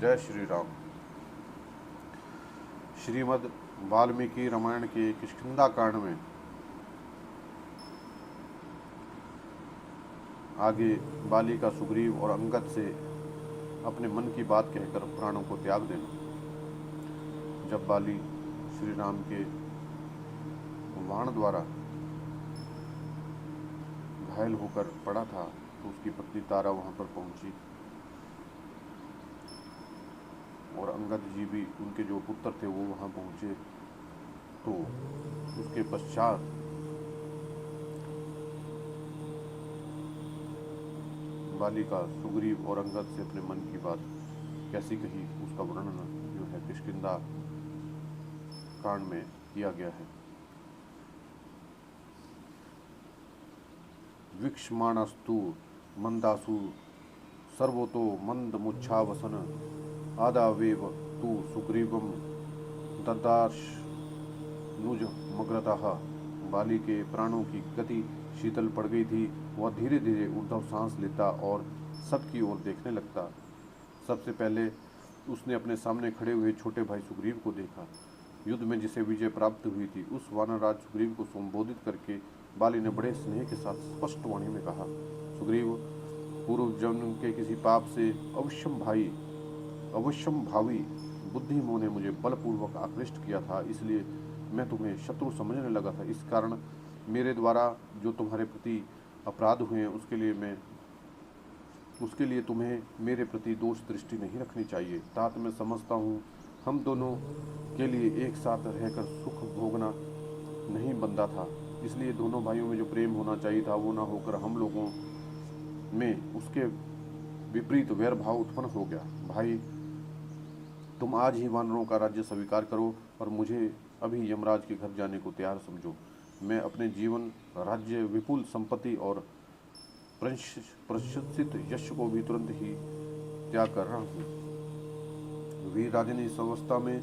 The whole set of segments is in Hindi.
जय श्री राम। श्रीमद् वाल्मीकि रामायण के किष्किंधा कांड में आगे बाली का सुग्रीव और अंगद से अपने मन की बात कहकर प्राणों को त्याग देना। जब बाली श्री राम के बाण द्वारा घायल होकर पड़ा था तो उसकी पत्नी तारा वहां पर पहुंची और अंगद जी भी, उनके जो पुत्र थे वो वहां पहुंचे। तो उसके पश्चात बाली का सुग्रीव और अंगद से अपने मन की बात कैसी कही, उसका वर्णन जो है किष्किंधा कांड में किया गया है। वीक्षमाणस्तु मंदासु सर्वतो मंद मुच्छावसन आदावेव तु सुग्रीवम ददार्श नुज मग्रतः। बाली के प्राणों की गति शीतल पड़ गई थी। वह धीरे धीरे ऊर्ध्व सांस लेता और सबकी ओर देखने लगता। सबसे पहले उसने अपने सामने खड़े हुए छोटे भाई सुग्रीव को देखा। युद्ध में जिसे विजय प्राप्त हुई थी, उस वानरराज सुग्रीव को संबोधित करके बाली ने बड़े स्नेह के साथ स्पष्ट वाणी में कहा, सुग्रीव, पूर्व जन्म के किसी पाप से अवश्यम भावी बुद्धि मोह ने मुझे बलपूर्वक आकृष्ट किया था, इसलिए मैं तुम्हें शत्रु समझने लगा था। इस कारण मेरे द्वारा जो तुम्हारे प्रति अपराध हुए हैं उसके लिए तुम्हें मेरे प्रति दोष दृष्टि नहीं रखनी चाहिए। तात मैं समझता हूँ हम दोनों के लिए एक साथ रहकर सुख भोगना नहीं बनता था, इसलिए दोनों भाइयों में जो प्रेम होना चाहिए था वो ना होकर हम लोगों में उसके विपरीत वैर भाव उत्पन्न हो गया। भाई, तुम आज ही वानरों का राज्य स्वीकार करो और मुझे अभी यमराज के घर जाने को तैयार समझो। मैं अपने जीवन, राज्य, विपुल संपत्ति और प्रशंसित यश को भी तुरंत ही त्याग कर रहा हूँ। वीर राजन, इस अवस्था में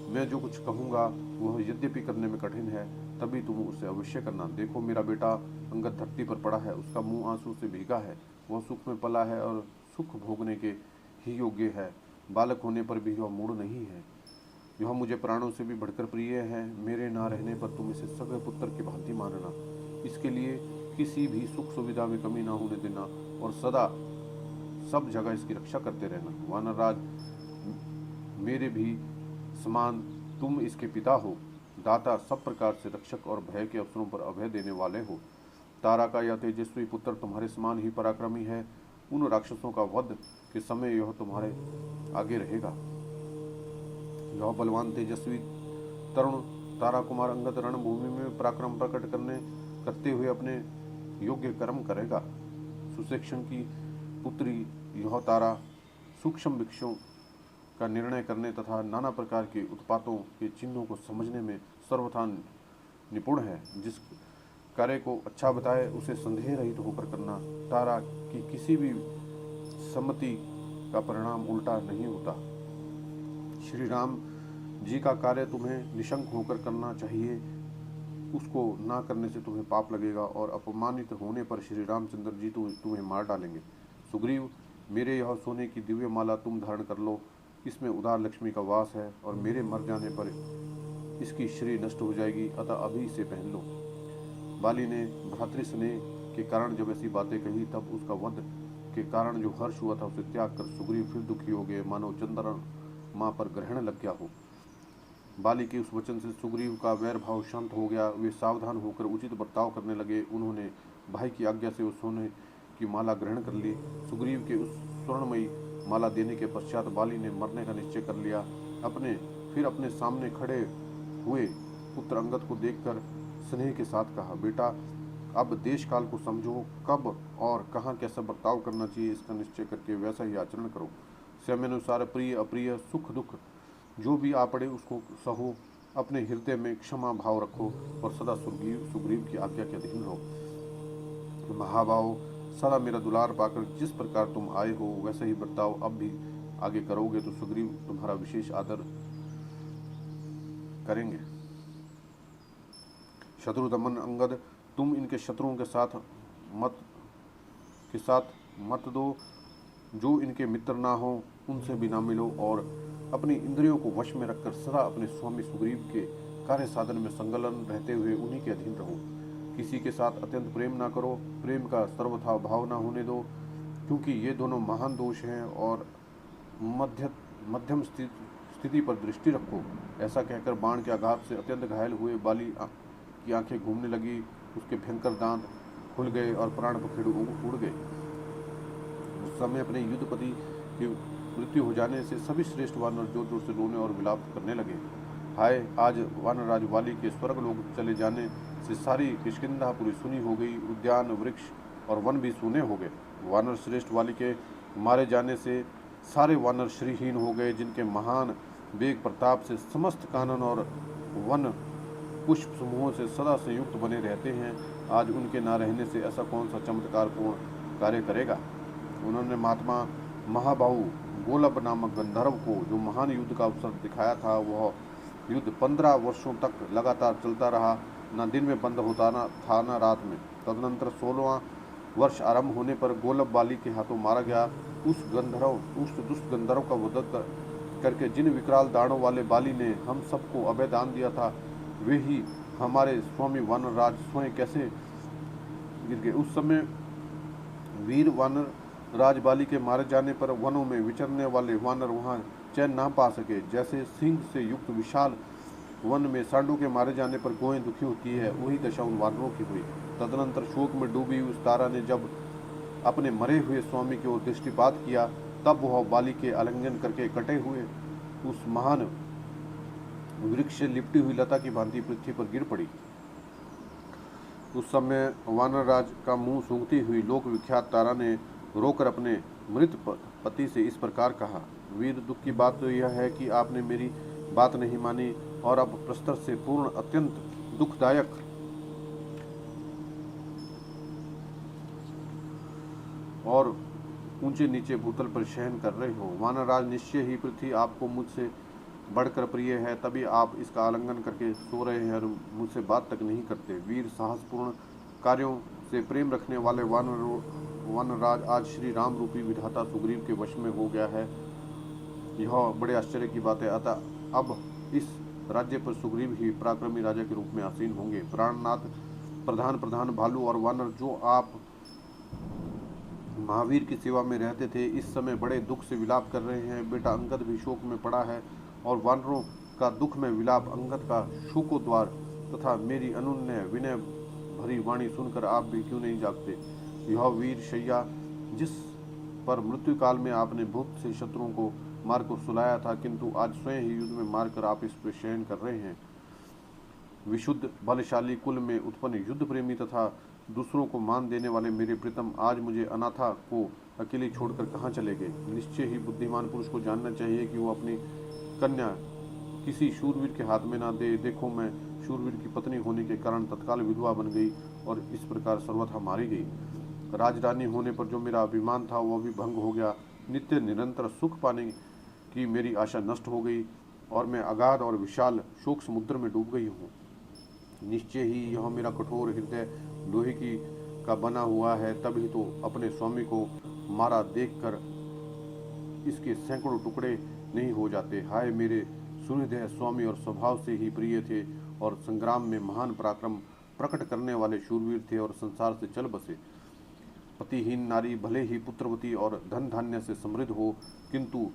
मैं जो कुछ कहूँगा वह यद्यपि करने में कठिन है, तभी तुम उसे अवश्य करना। देखो, मेरा बेटा अंगद धरती पर पड़ा है, उसका मुंह आंसू से भीगा है। वह सुख में पला है और सुख भोगने के ही योग्य है। बालक होने पर भी वह मूढ़ नहीं है। यह मुझे प्राणों से भी बढ़कर प्रिय है। मेरे ना रहने पर तुम इसे सगे पुत्र की भांति मानना। इसके लिए किसी भी सुख सुविधा में कमी ना होने देना और सदा सब जगह इसकी रक्षा करते रहना। वानरराज, मेरे भी समान तुम इसके पिता हो, दाता, सब प्रकार से रक्षक और भय के अवसरों पर अभय देने वाले हो। तारा का यह तेजस्वी पुत्र तुम्हारे समान ही पराक्रमी है। उन राक्षसों का वध के समय यह तुम्हारे आगे रहेगा। यह बलवान तेजस्वी तरुण तारा कुमार अंगद रणभूमि में पराक्रम प्रकट करते हुए अपने योग्य कर्म करेगा। सुशिक्षण की पुत्री यह तारा सूक्ष्म विषयों का निर्णय करने तथा नाना प्रकार के उत्पातों के चिन्हों को समझने में सर्वथा निपुण है। जिस कार्य को अच्छा बताए उसे संदेह रहित होकर करना। तारा की किसी भी सम्मति का परिणाम उल्टा नहीं होता। श्री राम जी का कार्य तुम्हें निशंक होकर करना चाहिए। उसको ना करने से तुम्हें पाप लगेगा और अपमानित होने पर श्री रामचंद्र जी तुम्हें मार डालेंगे। सुग्रीव, मेरे यह सोने की दिव्य माला तुम धारण कर लो। इसमें उदार लक्ष्मी का वास है और मेरे मर जाने पर इसकी श्री नष्ट हो जाएगी, अतः अभी इसे पहन लो। बाली ने भ्रातृ स्नेह के कारण जब ऐसी बातें कही, तब उसका वध के कारण जो हर्ष हुआ था उसे त्याग कर सुग्रीव फिर दुखी हो गए, मानो चंद्रमा पर ग्रहण लग गया हो। बाली के उस वचन से सुग्रीव का वैर भाव शांत हो गया। वे सावधान होकर उचित बर्ताव करने लगे। उन्होंने भाई की आज्ञा से उस सोने की माला ग्रहण कर ली। सुग्रीव के उस स्वर्णमयी माला देने के पश्चात बाली ने मरने का निश्चय कर लिया। फिर अपने सामने खड़े हुए पुत्र अंगद को देखकर स्नेह के साथ कहा, बेटा, अब देश काल को समझो, कब और कहाँ कैसा बर्ताव करना चाहिए इसका निश्चय करके वैसा ही आचरण करो। समयानुसार प्रिय अप्रिय, सुख दुख जो भी आ पड़े उसको सहो। अपने हृदय में क्षमा भाव रखो और सदा सुग्रीव की आज्ञा के अधीन रहो। महाभाव, सदा मेरा दुलार पाकर जिस प्रकार तुम आए हो वैसा ही बर्ताव अब भी आगे करोगे तो सुग्रीव तुम्हारा विशेष आदर करेंगे। शत्रु दमन अंगद, तुम इनके शत्रुओं के साथ मत दो। जो इनके मित्र ना हो उनसे भी ना मिलो और अपनी इंद्रियों को वश में रखकर सदा अपने स्वामी सुग्रीव के कार्य साधन में संलग्न रहते हुए उन्हीं के अधीन रहो। किसी के साथ अत्यंत प्रेम ना करो, प्रेम का सर्वथा भाव ना होने दो, क्योंकि ये दोनों महान दोष हैं। और मध्यम स्थिति पर दृष्टि रखो। ऐसा कहकर बाण के आघात से अत्यंत घायल हुए बाली की आंखें घूमने लगी, उसके भयंकर दांत खुल गए और प्राण पखेरु उड़ गए। उस समय अपने युद्धपति की मृत्यु हो जाने से सभी श्रेष्ठ वानर जोर जोर से रोने और विलाप करने लगे। हाय, आज वानरराज वाली के स्वर्ग लोग चले जाने से सारी किष्किंधापुरी सुनी हो गई, उद्यान वृक्ष और वन भी सूने हो गए। वानर श्रेष्ठ वाली के मारे जाने से सारे वानर श्रीहीन हो गए, जिनके महान वेग प्रताप से समस्त कानन और वन पुष्प समूहों से सदा संयुक्त बने रहते हैं। आज उनके न रहने से ऐसा कौन सा चमत्कारपूर्ण कार्य करेगा। उन्होंने महात्मा महाबाहु गोलब नामक गंधर्व को जो महान युद्ध का अवसर दिखाया था, वह युद्ध 15 वर्षों तक लगातार चलता रहा, न दिन में बंद होता था न रात में। तदनंतर 16वां वर्ष आरंभ होने पर गोलब बाली के हाथों मारा गया। उस दुष्ट गंधर्व का वध करके जिन विकराल दाढ़ों वाले बाली ने हम सबको अभय दान दिया था, वे ही हमारे स्वामी वानरराज स्वयं कैसे गिर गए। उस समय वीर वानर राज बाली के मारे जाने पर वनों में विचरने वाले वानर वहां चैन ना पा सके। जैसे सिंह से युक्त विशाल वन में सांडों के मारे जाने पर गोएं दुखी होती है, वही दशा उन वानरों की हुई। तदनंतर शोक में डूबी उस तारा ने जब अपने मरे हुए स्वामी की ओर दृष्टिपात किया, तब वह बाली के आलिंगन करके कटे हुए उस महान वृक्ष से लिपटी हुई लता की भांति पृथ्वी पर गिर पड़ी। उस समय वानरराज का मुंह सूंघती हुई लोक विख्यात तारा ने रोकर अपने मृत पति से इस प्रकार कहा, वीर, दुख की बात तो यह है कि आपने मेरी बात नहीं मानी और अब प्रस्तर से पूर्ण अत्यंत दुखदायक और ऊंचे नीचे भूतल पर शयन कर रहे हो। वानरराज, निश्चय ही पृथ्वी आपको मुझसे बढ़कर प्रिय है, तभी आप इसका आलिंगन करके सो रहे हैं और मुझसे बात तक नहीं करते। वीर, साहसपूर्ण कार्यों से प्रेम रखने वाले वानरराज आज श्री राम रूपी विधाता सुग्रीव के वश में हो गया है। यह बड़े आश्चर्य की बात है। अतः अब इस राज्य पर सुग्रीव ही पराक्रमी राजा के रूप में आसीन होंगे। प्राणनाथ प्रधान भालू और वानर, जो आप महावीर की सेवा में रहते थे, इस समय बड़े दुख से विलाप कर रहे हैं। बेटा अंगद भी शोक में पड़ा है और वानरों का दुख में विलाप, अंगद का शोकोद्वार तथा मेरी अनुन्य विनय भरी वाणी सुनकर आप भी क्यों नहीं जागते। यह वीर शैया जिस पर मृत्यु काल में आपने भूत से शत्रुओं को मारकर सुलाया था, किंतु आज स्वयं ही युद्ध में मारकर आप इस पर शयन कर रहे हैं। विशुद्ध बलशाली कुल में उत्पन्न युद्ध प्रेमी तथा दूसरों को मान देने वाले मेरे प्रीतम, आज मुझे अनाथा को अकेले छोड़कर कहाँ चले गए। निश्चय ही बुद्धिमान पुरुष को जानना चाहिए कि वो अपनी कन्या किसी शूरवीर के हाथ में ना दे। देखो, मैं शूरवीर की पत्नी होने के कारण तत्काल विधवा बन गई और इस प्रकार सर्वथा मारी गई। राजरानी होने पर जो मेरा अभिमान था वह भी भंग हो गया। नित्य निरंतर सुख पाने की मेरी आशा नष्ट हो गई और मैं अगाध और विशाल शोक समुद्र में डूब गई हूँ। निश्चय ही यह मेरा कठोर हृदय लोहे की का बना हुआ है, तभी तो अपने स्वामी को मारा देखकर इसके सैकड़ों टुकड़े नहीं हो जाते। हाय, मेरे सुहृदय स्वामी और स्वभाव से ही प्रिय थे और संग्राम में महान पराक्रम प्रकट करने वाले शूरवीर थे और संसार से चल बसे। पतिहीन नारी भले ही पुत्रवती और धन धान्य से समृद्ध हो, किंतु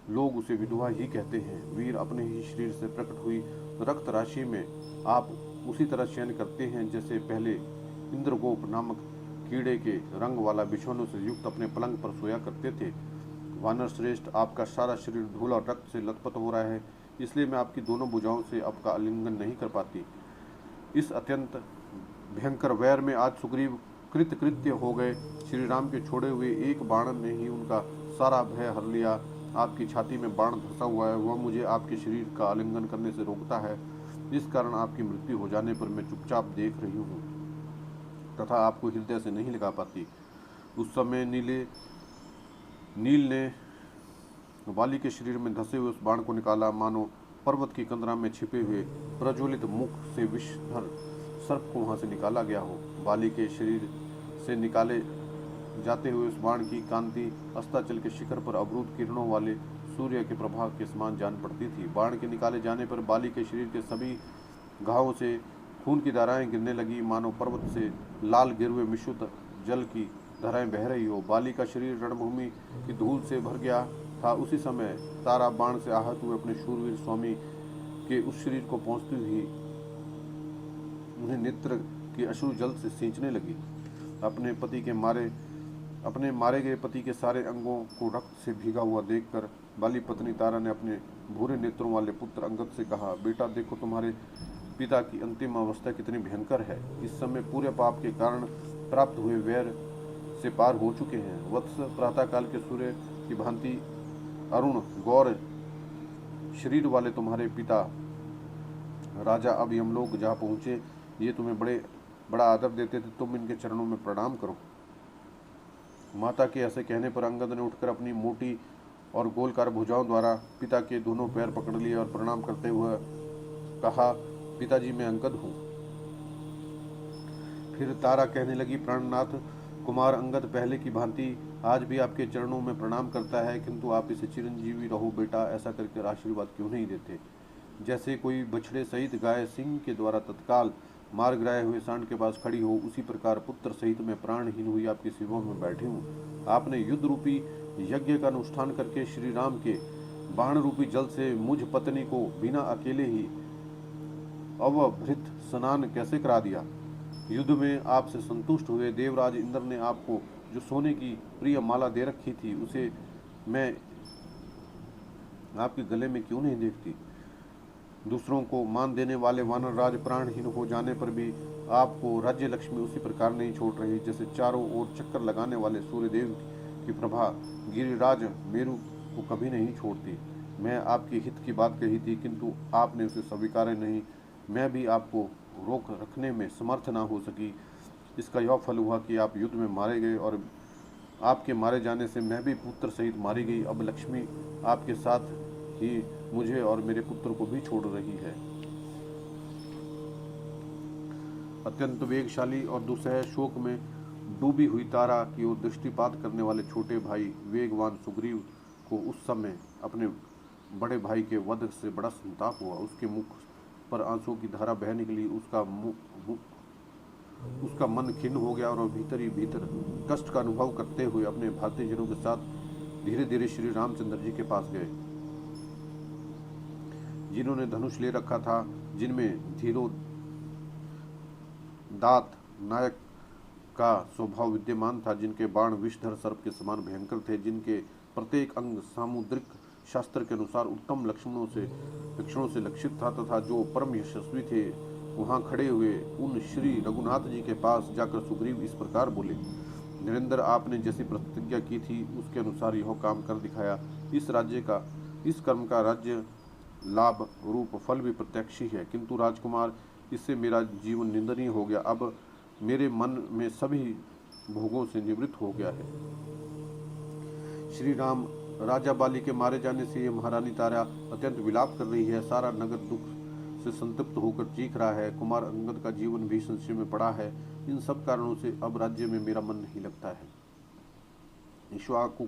लोग उसे विधवा ही कहते हैं। वीर, अपने ही शरीर से प्रकट हुई रक्त राशि में आप उसी तरह शयन करते हैं जैसे पहले इंद्रगोप नामक कीड़े के रंग वाला बिछौनों से युक्त अपने पलंग पर सोया करते थे। वानर श्रेष्ठ, आपका सारा शरीर धूल और रक्त से लथपथ हो रहा है, इसलिए मैं आपकी दोनों भुजाओं से आपका आलिंगन नहीं कर पाती। इस अत्यंत भयंकर वैर में आज सुग्रीव कृत्य हो गए। श्री राम के छोड़े हुए एक बाण ने ही उनका सारा भय हर लिया। आपकी छाती में बाण धंसा हुआ है, वह मुझे आपके शरीर का आलिंगन करने से रोकता है। इस कारण आपकी मृत्यु हो जाने पर मैं चुपचाप देख रही हूँ तथा आपको हृदय से नहीं लगा पाती। उस समय नील ने वाली के शरीर में धंसे हुए उस बाण को निकाला, मानो पर्वत की कंदरा में छिपे हुए प्रज्वलित मुख से विषधर सर्प को वहां से निकाला गया हो। वाली के शरीर से निकाले जाते हुए उस बाण की कांति अस्ताचल के शिखर पर अवरुद्ध किरणों वाले सूर्य के प्रभाव के समान जान पड़ती थी। बाण के निकाले जाने पर बाली के शरीर के सभी घावों से खून की धाराएं गिरने लगी, मानो पर्वत से लाल गिरवे मिश्रित जल की धाराएं बह रही हो। बाली का शरीर रणभूमि की धूल से भर गया था। उसी समय तारा बाण से आहत हुए अपने शूरवीर स्वामी के उस शरीर को पहुंचती हुई उन्हें नेत्र के अश्रु जल से सींचने लगी। अपने मारे गए पति के सारे अंगों को रक्त से भीगा हुआ देखकर बाली पत्नी तारा ने अपने भूरे नेत्रों वाले पुत्र अंगद से कहा, बेटा देखो तुम्हारे पिता की अंतिम अवस्था कितनी भयंकर है। इस समय पूरे पाप के कारण प्राप्त हुए वैर से पार हो चुके हैं। वत्स, प्रातःकाल के सूर्य की भांति अरुण गौर शरीर वाले तुम्हारे पिता राजा अब यमलोक जहाँ पहुँचे, ये तुम्हें बड़ा आदर देते थे, तुम इनके चरणों में प्रणाम करो। माता के ऐसे कहने पर अंगद ने उठकर अपनी मोटी और गोलकार भुजाओं द्वारा पिता के दोनों पैर पकड़ लिए और प्रणाम करते हुए कहा, पिताजी मैं अंगद हूँ। फिर तारा कहने लगी, प्राणनाथ कुमार अंगद पहले की भांति आज भी आपके चरणों में प्रणाम करता है, किंतु आप इसे चिरंजीवी रहो बेटा, ऐसा करके आशीर्वाद क्यों नहीं देते। जैसे कोई बछड़े सहित गाय सिंह के द्वारा तत्काल मार गिराए हुए सांड के पास खड़ी हो, उसी प्रकार पुत्र सहित मैं प्राणहीन हुई आपकी सेवा में बैठी हूँ। आपने युद्ध रूपी यज्ञ का अनुष्ठान करके श्री राम के बाण रूपी जल से मुझ पत्नी को बिना अकेले ही अवभृत स्नान कैसे करा दिया। युद्ध में आपसे संतुष्ट हुए देवराज इंद्र ने आपको जो सोने की प्रिय माला दे रखी थी, उसे मैं आपके गले में क्यों नहीं देखती। दूसरों को मान देने वाले वानर राज प्राणहीन हो जाने पर भी आपको राज्य लक्ष्मी उसी प्रकार नहीं छोड़ रही, जैसे चारों ओर चक्कर लगाने वाले सूर्यदेव की प्रभा गिरिराज मेरु को कभी नहीं छोड़ती। मैं आपके हित की बात कही थी, किंतु आपने उसे स्वीकार नहीं। मैं भी आपको रोक रखने में समर्थ ना हो सकी। इसका यह फल हुआ कि आप युद्ध में मारे गए और आपके मारे जाने से मैं भी पुत्र सहित मारी गई। अब लक्ष्मी आपके साथ ही मुझे और मेरे पुत्र को भी छोड़ रही है। अत्यंत वेगशाली और दुसह शोक में डूबी हुई तारा की ओर दृष्टिपात करने वाले छोटे भाई वेगवान सुग्रीव को उस समय अपने बड़े भाई के वध से बड़ा संताप हुआ। उसके मुख पर आंसुओं की धारा बह निकली। उसका मन खिन्न हो गया और भीतर ही भीतर कष्ट का अनुभव करते हुए अपने भारतीय जनों के साथ धीरे धीरे श्री रामचंद्र जी के पास गए, जिन्होंने धनुष ले रखा था, जिनमें धीरो दात नायक का स्वभाव विद्यमान था, जिनके बाण विषधर सर्प के समान भयंकर थे, जिनके प्रत्येक अंग सामुद्रिक शास्त्र के अनुसार उत्तम लक्षणों से लक्षित था, तथा जो परम यशस्वी थे। वहां खड़े हुए उन श्री रघुनाथ जी के पास जाकर सुग्रीव इस प्रकार बोले, नरेंद्र, आपने जैसी प्रतिज्ञा की थी उसके अनुसार यह काम कर दिखाया। इस कर्म का राज्य लाभ रूप फल भी प्रत्यक्ष ही है, किंतु राजकुमार इससे मेरा जीवन निंदनीय हो गया। अब मेरे मन में सभी भोगों से निवृत्त हो गया है। श्री राम राजा बाली के मारे जाने से ये महारानी तारा अत्यंत विलाप कर रही है। सारा नगर दुख से संतप्त होकर चीख रहा है। कुमार अंगद का जीवन भी संशय में पड़ा है। इन सब कारणों से अब राज्य में मेरा मन नहीं लगता है। इक्ष्वाकु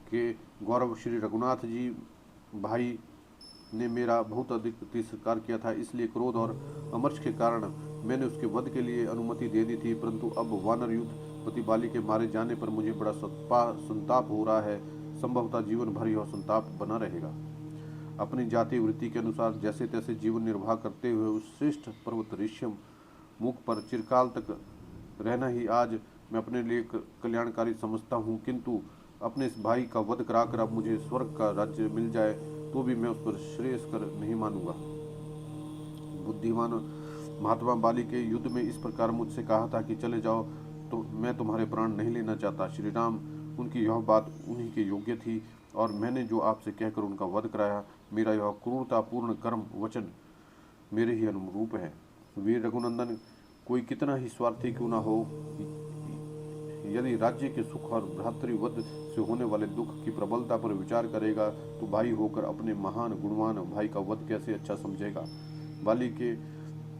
के गौरव श्री रघुनाथ जी भाई ने मेरा बहुत अधिक तिरस्कार किया था, इसलिए क्रोध और अमर्ष के कारण मैंने उसके वध के लिए अनुमति दे दी थी, परंतु अब वानर युद्ध पति बाली के मारे जाने पर मुझे बड़ा संताप हो रहा है। संभवतः जीवन भर यह संताप बना रहेगा। अपनी जाति वृत्ति के अनुसार जैसे तैसे जीवन निर्वाह करते हुए उस श्रेष्ठ पर्वत ऋष्यम मुख पर चिरकाल तक रहना ही आज मैं अपने लिए कल्याणकारी समझता हूँ, किंतु अपने इस भाई का वध कराकर अब मुझे स्वर्ग का राज्य मिल जाए तो भी मैं उस पर श्रेयस्कर नहीं मानूंगा। बुद्धिमान महात्मा बाली के युद्ध में इस प्रकार मुझसे कहा था कि चले जाओ, तो मैं तुम्हारे प्राण नहीं लेना चाहता। श्री राम उनकी यह बात उन्हीं के योग्य थी और मैंने जो आपसे कहकर उनका वध कराया, मेरा यह क्रूरतापूर्ण कर्म वचन मेरे ही अनुरूप है। वीर रघुनंदन, कोई कितना ही स्वार्थी क्यों न हो, यदि राज्य के सुख और भ्रातृवध से होने वाले दुख की प्रबलता पर विचार करेगा तो भाई होकर अपने महान गुणवान भाई का वध कैसे अच्छा समझेगा। बाली के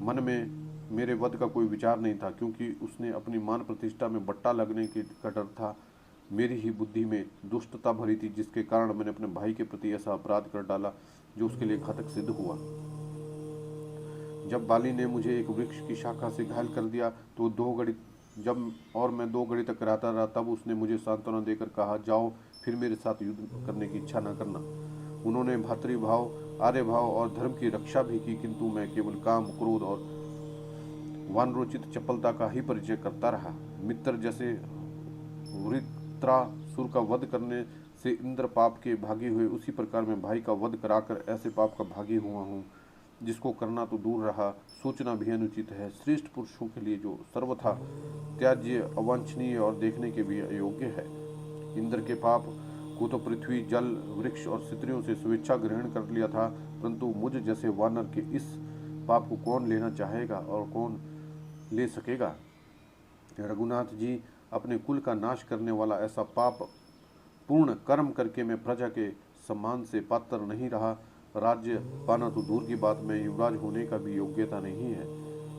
मन में मेरे वध का कोई विचार नहीं था, क्योंकि उसने अपनी मान प्रतिष्ठा में बट्टा लगने का डर था। मेरी ही बुद्धि में दुष्टता भरी थी, जिसके कारण मैंने अपने भाई के प्रति ऐसा अपराध कर डाला जो उसके लिए घातक सिद्ध हुआ। जब बाली ने मुझे एक वृक्ष की शाखा से घायल कर दिया तो मैं 2 घड़ी तक रहता रहा, तब उसने मुझे सांत्वना देकर कहा, जाओ, फिर मेरे साथ युद्ध करने की इच्छा न करना। उन्होंने भातृभाव, आर्य भाव और धर्म की रक्षा भी की, किंतु मैं केवल काम, क्रोध और वानरोचित चपलता का ही परिचय करता रहा। मित्र जैसे वृत्रासुर का वध करने से इंद्र पाप के भागी हुए, उसी प्रकार मैं भाई का वध कराकर ऐसे पाप का भागी हुआ हूँ जिसको करना तो दूर रहा, सोचना भी अनुचित है। श्रेष्ठ पुरुषों के लिए जो सर्वथा त्याज्य, अवांछनीय और देखने के भी अयोग्य है। इंद्र के पाप को तो पृथ्वी, जल, वृक्ष और स्त्रियों से स्वेच्छा ग्रहण कर लिया था, परंतु मुझ जैसे वानर के इस पाप को कौन लेना चाहेगा और कौन ले सकेगा। रघुनाथ जी, अपने कुल का नाश करने वाला ऐसा पाप पूर्ण कर्म करके मैं प्रजा के सम्मान से पात्र नहीं रहा। राज्य पाना तो दूर की बात, मैं युवराज होने का भी योग्यता नहीं है।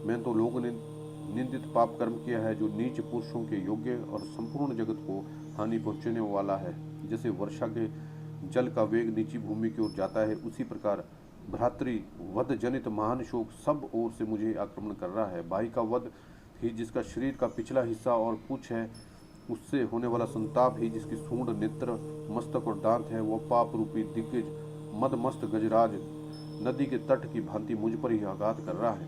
मैं तो लोगों ने निंदित पाप कर्म किया है, जो नीच पुरुषों के योग्य और संपूर्ण जगत को हानि पहुंचाने वाला है। जैसे वर्षा के जल का वेग नीची भूमि की ओर जाता है, उसी प्रकार भ्रातृ वध जनित महान शोक सब ओर से मुझे आक्रमण कर रहा है। भाई का वध ही जिसका शरीर का पिछला हिस्सा और पूंछ है, उससे होने वाला संताप ही जिसकी सूंड, नेत्र, मस्तक और दांत है, वह पाप रूपी दिग्गज मदमस्त गजराज नदी के तट की भांति मुझ पर ही आघात कर रहा है।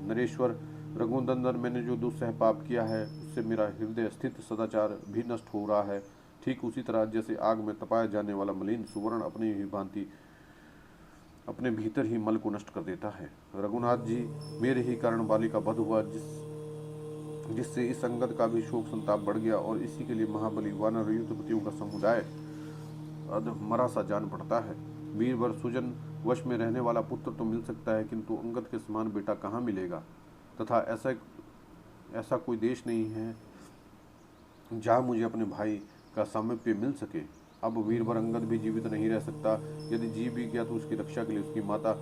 नरेश्वर रघुनंदन, मैंने जो दुस्सह पाप किया है, उससे मेरा हृदय स्थित सदाचार भी नष्ट हो रहा है। ठीक उसी तरह जैसे आग में तपाया जाने वाला मलिन सुवर्ण अपनी ही भांति अपने भीतर ही मल को नष्ट कर देता है। रघुनाथ जी, मेरे ही कारण बाली का वध हुआ, जिससे इस अंगद का भी शोक संताप बढ़ गया, और इसी के लिए महाबली वानर युद्धपतियों का समुदाय मरा सा जान पड़ता है। वीरवर सुजन वश में रहने वाला पुत्र तो मिल सकता है, किंतु अंगद के समान बेटा कहाँ मिलेगा, तथा ऐसा कोई देश नहीं है जहाँ मुझे अपने भाई का सामीप्य मिल सके। अब वीरवर अंगद भी जीवित नहीं रह सकता। यदि जीव भी गया तो उसकी रक्षा के लिए उसकी माता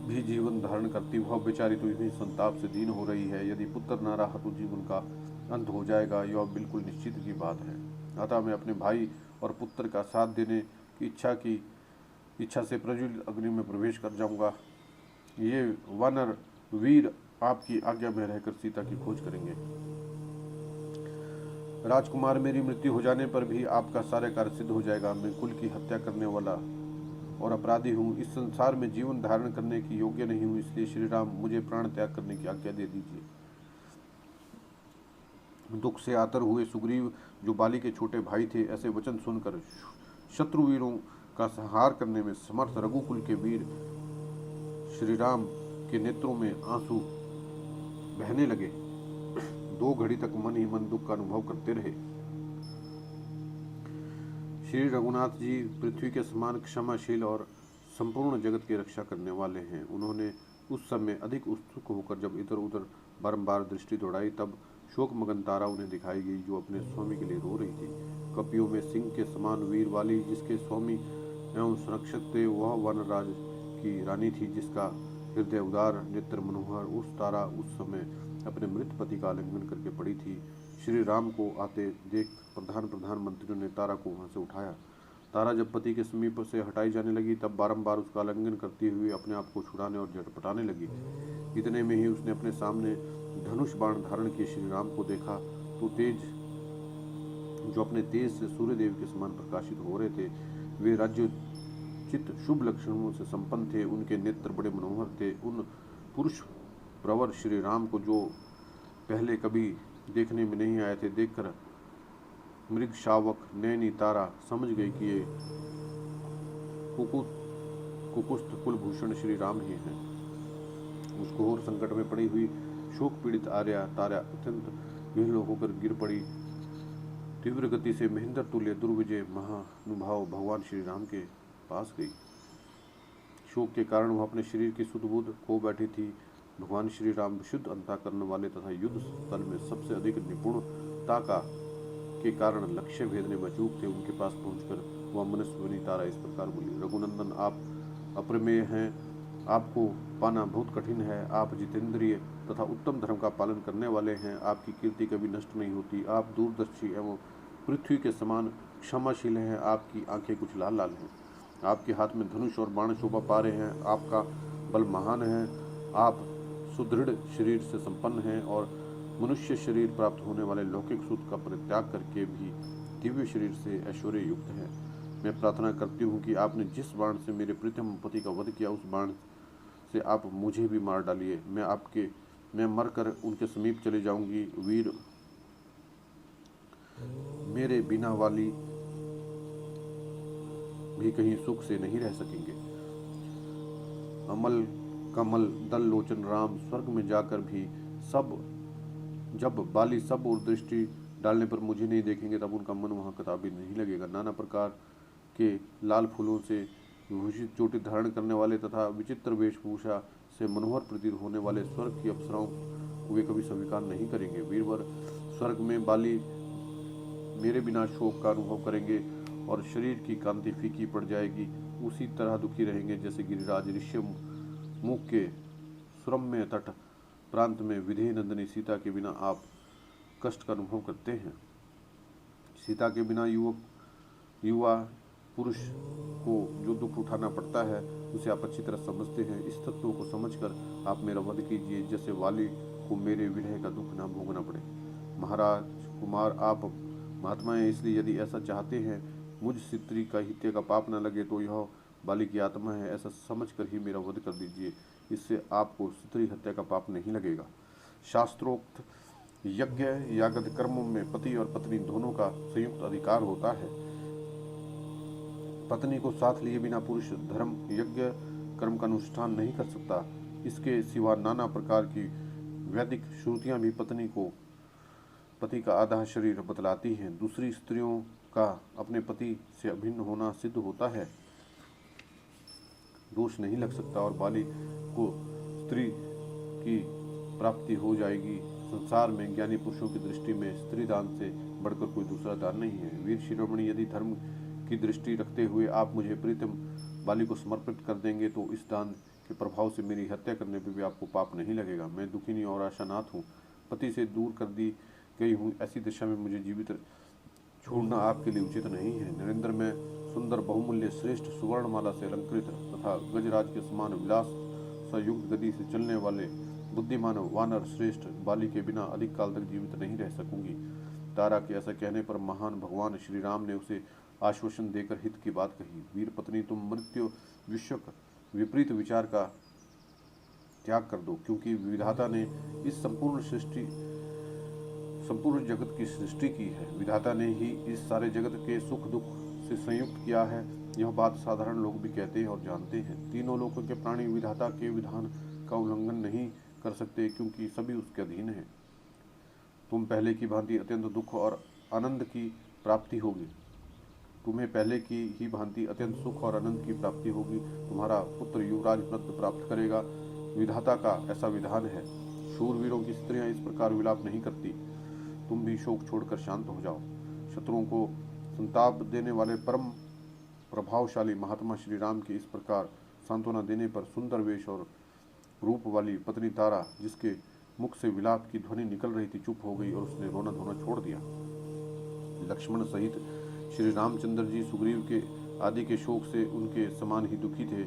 भी जीवन धारण करती, वह बेचारी तो इन्हीं संताप से दीन हो रही है। यदि पुत्र न रहा तो जीवन का अंत हो जाएगा, यह बिल्कुल निश्चित की बात है। अतः मैं अपने भाई और पुत्र का साथ देने की इच्छा से प्रज्वलित अग्नि में प्रवेश कर जाऊंगा। ये वानर वीर आपकी आज्ञा में रहकर सीता की खोज करेंगे। राजकुमार, मेरी मृत्यु हो जाने पर भी आपका सारे कार्य सिद्ध हो जाएगा। मैं कुल की हत्या करने वाला और अपराधी हूँ, इस संसार में जीवन धारण करने की योग्य नहीं हूँ, इसलिए श्री राम मुझे प्राण त्याग करने की आज्ञा दे दीजिए। दुख से आतर हुए सुग्रीव, जो बाली के छोटे भाई थे, ऐसे वचन सुनकर शत्रुवीरों का संहार करने में समर्थ रघुकुल के वीर श्री राम के नेत्रों में आंसू बहने लगे। 2 घड़ी तक मन ही मन दुख का अनुभव करते रहे। श्री रघुनाथ जी पृथ्वी के समान क्षमाशील और संपूर्ण जगत की रक्षा करने वाले हैं। उन्होंने उस समय अधिक उत्सुक होकर जब इधर उधर बारंबार दृष्टि दौड़ाई, तब शोक मगन तारा उन्हें दिखाई गई, जो अपने स्वामी के लिए रो रही थी। कपियों में सिंह के समान वीर वाली, जिसके स्वामी एवं संरक्षक थे, वह वनराज की रानी थी, जिसका हृदय उदार, नेत्र मनोहर। उस तारा उस समय अपने मृत पति का आलिंगन करके पड़ी थी। श्री राम को आते देख प्रधानमंत्रियों ने तारा को वहां से उठाया। तारा जब पति के समीप से हटाई जाने लगी, तब बारंबार उसका आलिंगन करते हुए अपने आप को छुड़ाने और झटपटाने लगी। इतने में ही उसने अपने सामने धनुष बाण धारण किए श्री राम को देखा, तो जो अपने तेज से सूर्यदेव के समान प्रकाशित हो रहे थे। वे राज्योचित शुभ लक्षणों से संपन्न थे, उनके नेत्र बड़े मनोहर थे। उन पुरुष प्रवर श्री राम को, जो पहले कभी देखने में नहीं आए थे, देखकर मृग शावक नैनी तारा समझ गई कि ये कुकुस्त कुलभूषण श्री राम ही हैं। उस घोर संकट में पड़ी हुई शोक पीड़ित आर्या तारा अत्यंत विह्वल होकर गिर पड़ी। तीव्र गति से महेंद्र तुल्य दुर्विजय महानुभाव भगवान श्री राम के पास गई। शोक के कारण वह अपने शरीर की सुध बुध खो बैठी थी। भगवान श्री राम विशुद्ध अंतःकरण वाले तथा युद्ध स्थल में सबसे अधिक निपुणता के कारण लक्ष्य भेदने में चूक थे। उनके पास पहुंचकर वह मनस्विनी तारा इस प्रकार बोली, रघुनंदन, आप अप्रमेय हैं, आपको पाना बहुत कठिन है। आप जितेंद्रिय तथा उत्तम धर्म का पालन करने वाले हैं। आपकी कीर्ति कभी नष्ट नहीं होती। आप दूरदर्शी एवं पृथ्वी के समान क्षमाशील हैं। आपकी आंखें कुछ लाल लाल हैं। आपके हाथ में धनुष और बाण शोभा पा रहे हैं। आपका बल महान है। आप सुदृढ़ शरीर से संपन्न हैं और मनुष्य शरीर प्राप्त होने वाले लौकिक सुख का परित्याग करके भी दिव्य शरीर से ऐश्वर्य युक्त है। मैं प्रार्थना करती हूँ कि आपने जिस बाण से मेरे प्रीतम पति का वध किया, उस बाण से आप मुझे भी मार डालिए। मैं मरकर उनके समीप चले जाऊंगी। वीर मेरे बिना वाली भी कहीं सुख से नहीं रह सकेंगे। अमल कमल दल लोचन राम स्वर्ग में जाकर भी सब जब बाली सब और दृष्टि डालने पर मुझे नहीं देखेंगे, तब उनका मन वहाँ कदापि नहीं लगेगा। नाना प्रकार के लाल फूलों से विभूषित चोटी धारण करने वाले तथा विचित्र वेशभूषा से मनोहर प्रतीत होने वाले स्वर्ग की अप्सराओं को वे कभी स्वीकार नहीं करेंगे। वीरवर स्वर्ग में बाली मेरे बिना शोक का अनुभव करेंगे और शरीर की कांति फीकी पड़ जाएगी। उसी तरह दुखी रहेंगे जैसे गिरिराज ऋषि मुख के सुरम्य तट प्रांत में विधेय नंदिनी सीता के बिना आप कष्ट का अनुभव करते हैं। सीता के बिना युवा पुरुष को जो दुख उठाना पड़ता है, उसे आप अच्छी तरह समझते हैं। इस तत्व को समझकर आप मेरा वध कीजिए, जैसे वाली को मेरे विरह का दुख ना भोगना पड़े। महाराज कुमार, आप महात्मा हैं, इसलिए यदि ऐसा चाहते हैं मुझ स्त्री का हत्या का पाप न लगे, तो यह बाली की आत्मा है, ऐसा समझकर ही मेरा वध कर दीजिए। इससे आपको स्त्री हत्या का पाप नहीं लगेगा। शास्त्रोक्त यज्ञ यागद कर्मों में पति और पत्नी दोनों का संयुक्त अधिकार होता है। पत्नी को साथ लिए बिना पुरुष धर्म यज्ञ कर्म का अनुष्ठान नहीं कर सकता। इसके सिवा नाना प्रकार की वैदिक श्रुतियां भी पति का आधा शरीर बतलाती हैं। दूसरी स्त्रियों का अपने पति से अभिन्न होना सिद्ध होता है, दोष नहीं लग सकता और बाली को स्त्री की प्राप्ति हो जाएगी। संसार में ज्ञानी पुरुषों की दृष्टि में स्त्री दान से बढ़कर कोई दूसरा दान नहीं है। वीर शिरोमणि, यदि धर्म की दृष्टि रखते हुए आप मुझे प्रीतम बाली को समर्पित कर देंगे, तो इस दान के प्रभाव से मेरी हत्या करने पर भी आपको पाप नहीं लगेगा। मैं दुखिनी और आशानाथ हूँ, पति से दूर कर दी गई हूँ। ऐसी दशा में मुझे जीवित छोड़ना आपके लिए उचित नहीं है। नरेंद्र में सुंदर बहुमूल्य श्रेष्ठ सुवर्णमाला से अलंकृत तथा गजराज के समान विलास संयुक्त गति से चलने वाले बुद्धिमान वानर श्रेष्ठ बाली के बिना अधिक काल तक जीवित नहीं रह सकूंगी। तारा के ऐसा कहने पर महान भगवान श्री राम ने उसे आश्वासन देकर हित की बात कही। वीर पत्नी, तुम मृत्यु विश्व विपरीत विचार का त्याग कर दो, क्योंकि विधाता ने इस संपूर्ण जगत की सृष्टि की है। विधाता ने ही इस सारे जगत के सुख दुख से संयुक्त किया है। यह बात साधारण लोग भी कहते हैं और जानते हैं। तीनों लोगों के प्राणी विधाता के विधान का उल्लंघन नहीं कर सकते, क्योंकि सभी उसके अधीन हैं। तुम पहले की भांति अत्यंत दुख और आनंद की प्राप्ति होगी। तुम्हें पहले की ही भांति अत्यंत सुख और आनंद की प्राप्ति होगी। तुम्हारा पुत्र युवराज पद प्राप्त करेगा। विधाता का ऐसा विधान है। शूरवीरों की स्त्रियां इस प्रकार विलाप नहीं करती। तुम भी शोक छोड़कर शांत हो जाओ। शत्रुओं को संताप देने वाले परम प्रभावशाली महात्मा श्री राम की इस प्रकार सांत्वना देने पर सुंदर वेश और रूप वाली पत्नी तारा, जिसके मुख से विलाप की ध्वनि निकल रही थी, चुप हो गई और उसने रोना धोना छोड़ दिया। लक्ष्मण सहित श्री रामचंद्र जी सुग्रीव के आदि के शोक से उनके समान ही दुखी थे।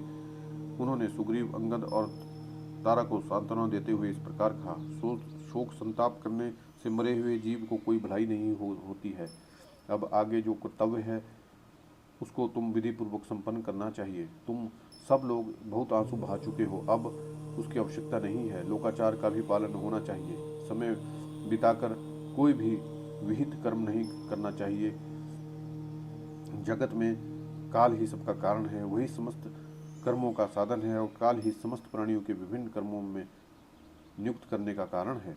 उन्होंने सुग्रीव, अंगद और तारा को सांत्वना देते हुए इस प्रकार कहा, शोक संताप करने से मरे हुए जीव को कोई भलाई नहीं होती है। अब आगे जो कर्तव्य है उसको तुम विधि पूर्वक संपन्न करना चाहिए। तुम सब लोग बहुत आंसू बहा चुके हो, अब उसकी आवश्यकता नहीं है। लोकाचार का भी पालन होना चाहिए। समय बिताकर कोई भी विहित कर्म नहीं करना चाहिए। जगत में काल ही सबका कारण है, वही समस्त कर्मों का साधन है और काल ही समस्त प्राणियों के विभिन्न कर्मों में नियुक्त करने का कारण है।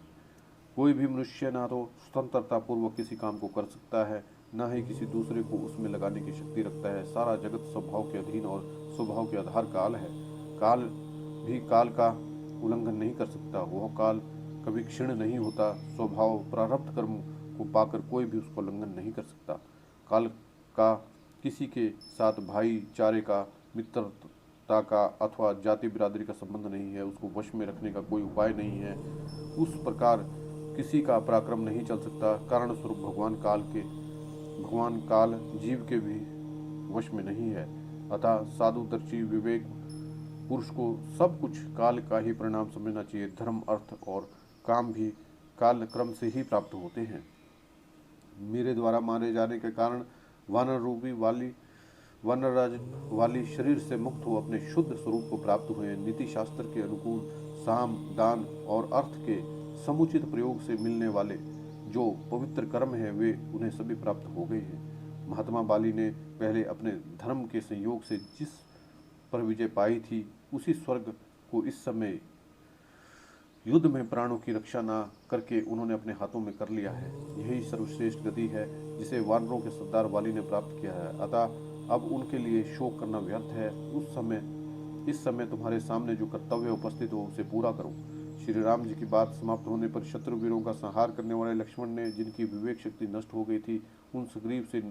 कोई भी मनुष्य ना तो स्वतंत्रता पूर्वक किसी काम को कर सकता है, न ही किसी दूसरे को उसमें लगाने की शक्ति रखता है। सारा जगत स्वभाव के अधीन और स्वभाव के आधार काल है। काल भी काल का उल्लंघन नहीं कर सकता। वह काल कभी क्षीण नहीं होता। स्वभाव प्रारब्ध कर्म को पाकर कोई भी उसका उल्लंघन नहीं कर सकता। काल का किसी के साथ भाईचारे का ता का अथवा जाति बिरादरी का संबंध नहीं है, उसको वश में रखने का कोई उपाय नहीं है, उस प्रकार किसी का पराक्रम नहीं चल सकता। कारण स्वरूप भगवान काल जीव के भी वश में नहीं है। अतः साधुदर्शी विवेक पुरुष को सब कुछ काल का ही परिणाम समझना चाहिए। धर्म, अर्थ और काम भी काल क्रम से ही प्राप्त होते हैं। मेरे द्वारा मारे जाने के कारण वानर रूपी वानरराज वाली शरीर से मुक्त हो अपने शुद्ध स्वरूप को प्राप्त हुए। नीति शास्त्र के अनुकूल साम, दान और अर्थ के समुचित प्रयोग से मिलने वाले जो पवित्र कर्म है वे उन्हें सभी प्राप्त हो गए हैं। महात्मा बाली ने पहले अपने धर्म के संयोग से जिस पर विजय पाई थी, उसी स्वर्ग को इस समय युद्ध में प्राणों की रक्षा न करके उन्होंने अपने हाथों में कर लिया है। यही सर्वश्रेष्ठ गति है जिसे वानरों के सरदार वाली ने प्राप्त किया है। अतः अब उनके लिए शोक करना व्यर्थ है। इस समय तुम्हारे सामने जो कर्तव्य उपस्थित हो उसे पूरा करो। श्री राम जी की बात समाप्त होने पर शत्रुवीरों का संहार करने वाले लक्ष्मण ने, जिनकी विवेक शक्ति नष्ट हो गई थी, उन सुग्रीव से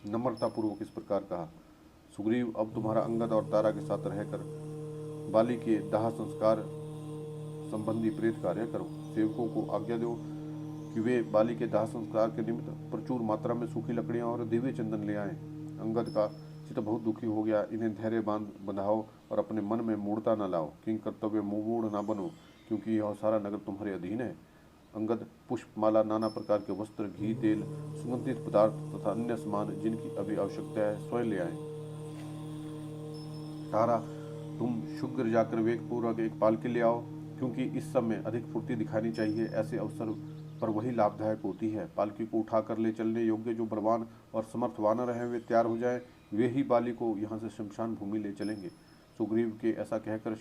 नम्रतापूर्वक इस प्रकार कहा, सुग्रीव, अब तुम्हारा अंगद और तारा के साथ रहकर बाली के दाह संस्कार संबंधी प्रेत कार्य करो। सेवकों को आज्ञा दो कि वे बाली के दाह संस्कार के निमित्त प्रचुर मात्रा में सूखी लकड़ियां और दिव्य चंदन ले आएं। अंगद का चित्त बहुत दुखी हो गया। इन्हें धैर्य बंधाओ और अपने मन में मूढ़ता न लाओ। किंग कर्तव्य मूढ़ न बनो, क्योंकि यह सारा नगर तुम्हारे अधीन है। अंगद पुष्पमाला, नाना प्रकार के वस्त्र, घी, तेल, सुगंधित पदार्थ तथा अन्य सामान जिनकी अभी आवश्यकता है स्वयं ले आए। तारा, तुम शीघ्र जाकर वेगपूर्वक एक पालकी ले आओ, क्योंकि इस समय अधिक फुर्ती दिखानी चाहिए। ऐसे अवसर पर वही लाभदायक होती है। पालकी को उठाकर ले चलने योग्य जो बलवान और समर्थ वानर हैं वे तैयार हो जाएं। वे ही बाली को यहाँ से शमशान भूमि ले चलेंगे। सुग्रीव से ऐसा कहकर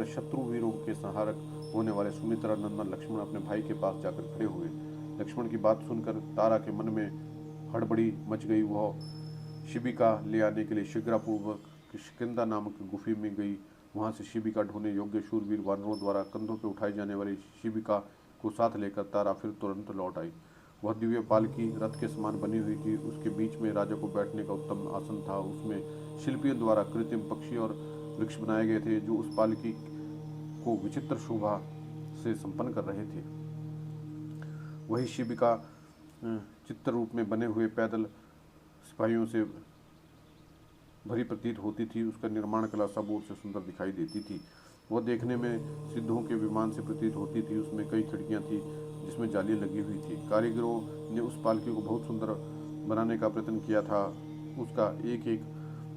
शत्रुवीरों के संहारक होने वाले सुमित्रा नंदन लक्ष्मण अपने भाई के पास जाकर खड़े हुए। लक्ष्मण की बात सुनकर तारा के मन में हड़बड़ी मच गई। वह शिबिका ले आने के लिए शीघ्रपूर्वक किष्किंधा नामक गुफी में गई। वहां से शिबिका ढोने योग्य शूरवीर वानरों द्वारा कंधों पर उठाई जाने वाली शिबिका को साथ लेकर तारा फिर तुरंत लौट आई। वह दिव्य पालकी रथ के समान बनी हुई थी। उसके बीच में राजा को बैठने का उत्तम आसन था। उसमें शिल्पियों द्वारा कृत्रिम पक्षी और वृक्ष बनाए गए थे जो उस पालकी को विचित्र शोभा से संपन्न कर रहे थे। वही शिबिका चित्र रूप में बने हुए पैदल सिपाहियों से भरी प्रतीत होती थी। उसका निर्माण कला सब ओर से सुंदर दिखाई देती थी। वह देखने में सिद्धों के विमान से प्रतीत होती थी। उसमें कई खिड़कियां थी जिसमें जालियां लगी हुई थी। कारीगरों ने उस पालकी को बहुत सुंदर बनाने का प्रयत्न किया था। उसका एक एक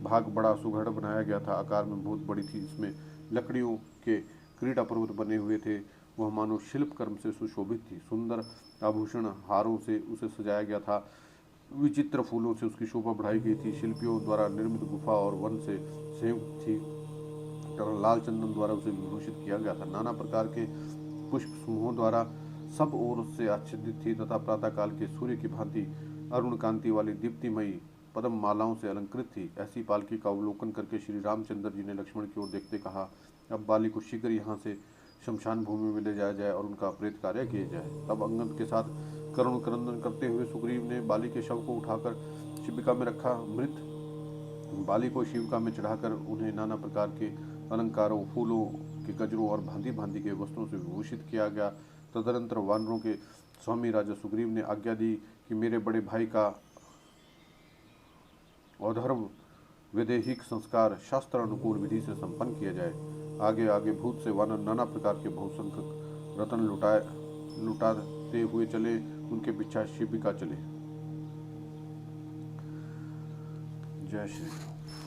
भाग बड़ा सुघड़ बनाया गया था। आकार में बहुत बड़ी थी। इसमें लकड़ियों के क्रीड़ा पर्वत बने हुए थे। वह मानो शिल्प कर्म से सुशोभित थी। सुंदर आभूषण हारों से उसे सजाया गया था। विचित्र फूलों से उसकी शोभा बढ़ाई गई थी। शिल्पियों द्वारा निर्मित गुफा और वन से संयुक्त थी। लाल चंदन द्वारा उसे विभूषित किया गया था। नाना प्रकार के पुष्प समूहों द्वारा सब ओर से आच्छादित थी तथा प्रातः काल के सूर्य की भांति अरुण कांति वाली दीप्तिमयी पद्म मालाओं से अलंकृत थी। ऐसी पालकी का अवलोकन करके श्री रामचंद्र जी ने लक्ष्मण की ओर देखते कहा, अब बाली को शीघ्र यहाँ से शमशान भूमि में ले जाया जाए और उनका प्रेत कार्य किया जाए। तब अंगद के साथ करुण क्रंदन करते हुए सुग्रीव ने बाली के शव को उठाकर शिबिका में रखा। मृत बाली को शिबिका में चढ़ाकर उन्हें नाना प्रकार के अलंकारों, फूलों के गजरों और भांति भांति के वस्त्रों से विभूषित किया गया। तदनंतर वानरों के स्वामी राजा सुग्रीव ने आज्ञा दी कि मेरे बड़े भाई का औधर्म वैदेहिक संस्कार शास्त्र अनुकूल विधि से संपन्न किया जाए। आगे आगे भूत से वानर नाना प्रकार के बहुसंख्यक रत्न लुटाते हुए चले। उनके पीछे शिबिका चले। जय श्री राम।